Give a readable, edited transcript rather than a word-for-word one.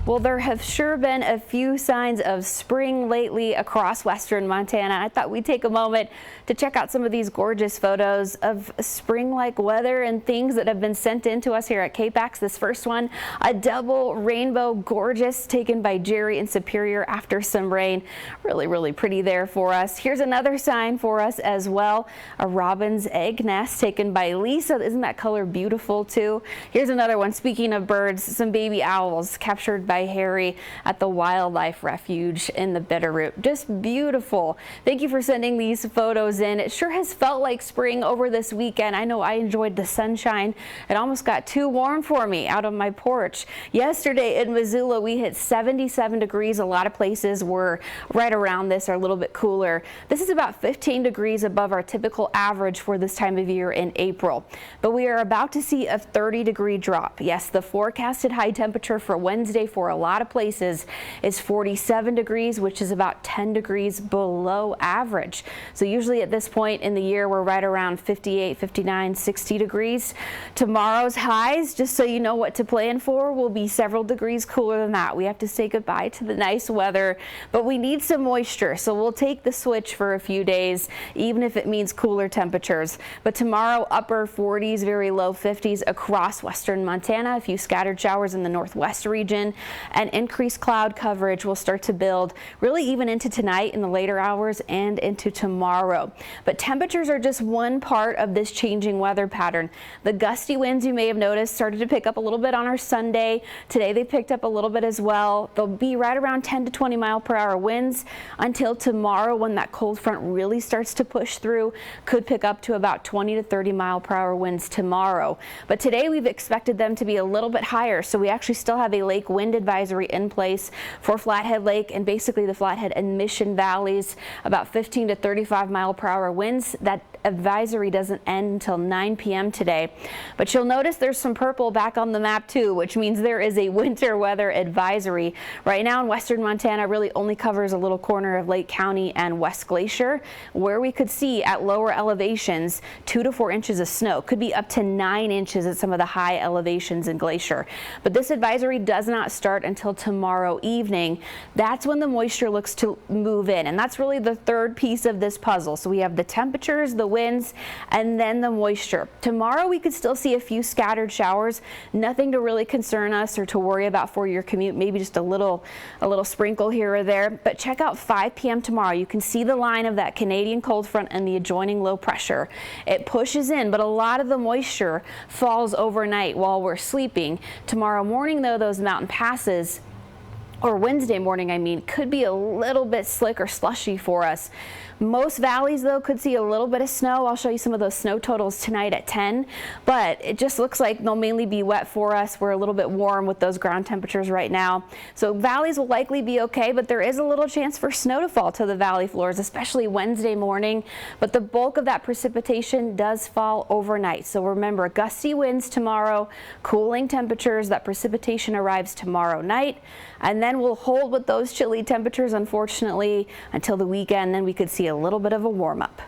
Well, there have sure been a few signs of spring lately across western Montana. I thought we'd take a moment to check out some of these gorgeous photos of spring-like weather and things that have been sent in to us here at KPAX. This first one, a double rainbow, gorgeous, taken by Jerry in Superior after some rain. Really pretty there for us. Here's another sign for us as well, a robin's egg nest taken by Lisa. Isn't that color beautiful too? Here's another one. Speaking of birds, some baby owls captured by Harry at the Wildlife Refuge in the Bitterroot. Just beautiful. Thank you for sending these photos in. It sure has felt like spring over this weekend. I know I enjoyed the sunshine. It almost got too warm for me out on my porch. Yesterday in Missoula, we hit 77 degrees. A lot of places were right around this or a little bit cooler. This is about 15 degrees above our typical average for this time of year in April. But we are about to see a 30-degree drop. Yes, the forecasted high temperature for Wednesday for a lot of places is 47 degrees, which is about 10 degrees below average. So usually at this point in the year, we're right around 58, 59, 60 degrees. Tomorrow's highs, just so you know what to plan for, will be several degrees cooler than that. We have to say goodbye to the nice weather, but we need some moisture, so we'll take the switch for a few days, even if it means cooler temperatures. But tomorrow, upper 40s, very low 50s across western Montana. A few scattered showers in the northwest region, and increased cloud coverage will start to build really even into tonight in the later hours and into tomorrow. But temperatures are just one part of this changing weather pattern. The gusty winds, you may have noticed, started to pick up a little bit on our Sunday. Today they picked up a little bit as well. They'll be right around 10 to 20 mile per hour winds until tomorrow, when that cold front really starts to push through. Could pick up to about 20 to 30 mile per hour winds tomorrow. But today we've expected them to be a little bit higher, so we actually still have a lake wind advisory in place for Flathead Lake and basically the Flathead and Mission valleys, about 15 to 35 mile per hour winds. That advisory doesn't end until 9 p.m. today. But you'll notice there's some purple back on the map too, which means there is a winter weather advisory. Right now in western Montana really only covers a little corner of Lake County and West Glacier, where we could see at lower elevations 2 to 4 inches of snow. Could be up to 9 inches at some of the high elevations in Glacier. But this advisory does not start until tomorrow evening. That's when the moisture looks to move in, and that's really the third piece of this puzzle. So we have the temperatures, the winds, and then the moisture. Tomorrow we could still see a few scattered showers. Nothing to really concern us or to worry about for your commute. Maybe just a little sprinkle here or there. But check out 5 p.m. tomorrow. You can see the line of that Canadian cold front and the adjoining low pressure. It pushes in, but a lot of the moisture falls overnight while we're sleeping. Tomorrow morning, though, those mountain passes, or Wednesday morning, I mean, could be a little bit slick or slushy for us. Most valleys, though, could see a little bit of snow. I'll show you some of those snow totals tonight at 10, but it just looks like they'll mainly be wet for us. We're a little bit warm with those ground temperatures right now. So valleys will likely be okay, but there is a little chance for snow to fall to the valley floors, especially Wednesday morning. But the bulk of that precipitation does fall overnight. So remember, gusty winds tomorrow, cooling temperatures. That precipitation arrives tomorrow night, and then we'll hold with those chilly temperatures, unfortunately, until the weekend. Then we could see a little bit of a warm up.